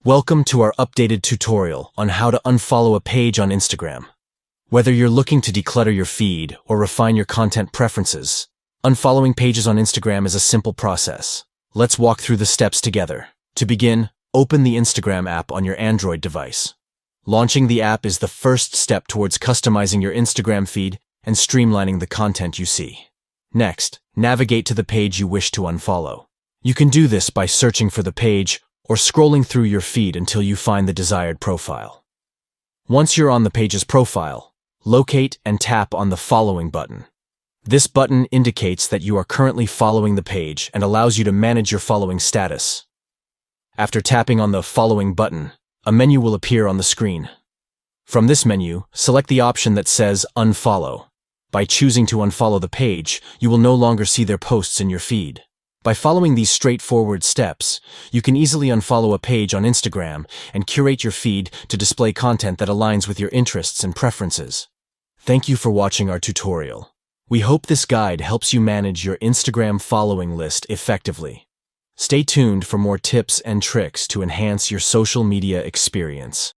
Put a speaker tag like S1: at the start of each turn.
S1: Welcome to our updated tutorial on how to unfollow a page on Instagram. Whether you're looking to declutter your feed or refine your content preferences, unfollowing pages on Instagram is a simple process. Let's walk through the steps together. To begin, open the Instagram app on your Android device. Launching the app is the first step towards customizing your Instagram feed and streamlining the content you see. Next, navigate to the page you wish to unfollow. You can do this by searching for the page or scrolling through your feed until you find the desired profile. Once you're on the page's profile, locate and tap on the Following button. This button indicates that you are currently following the page and allows you to manage your following status. After tapping on the Following button, a menu will appear on the screen. From this menu, select the option that says Unfollow. By choosing to unfollow the page, you will no longer see their posts in your feed. By following these straightforward steps, you can easily unfollow a page on Instagram and curate your feed to display content that aligns with your interests and preferences. Thank you for watching our tutorial. We hope this guide helps you manage your Instagram following list effectively. Stay tuned for more tips and tricks to enhance your social media experience.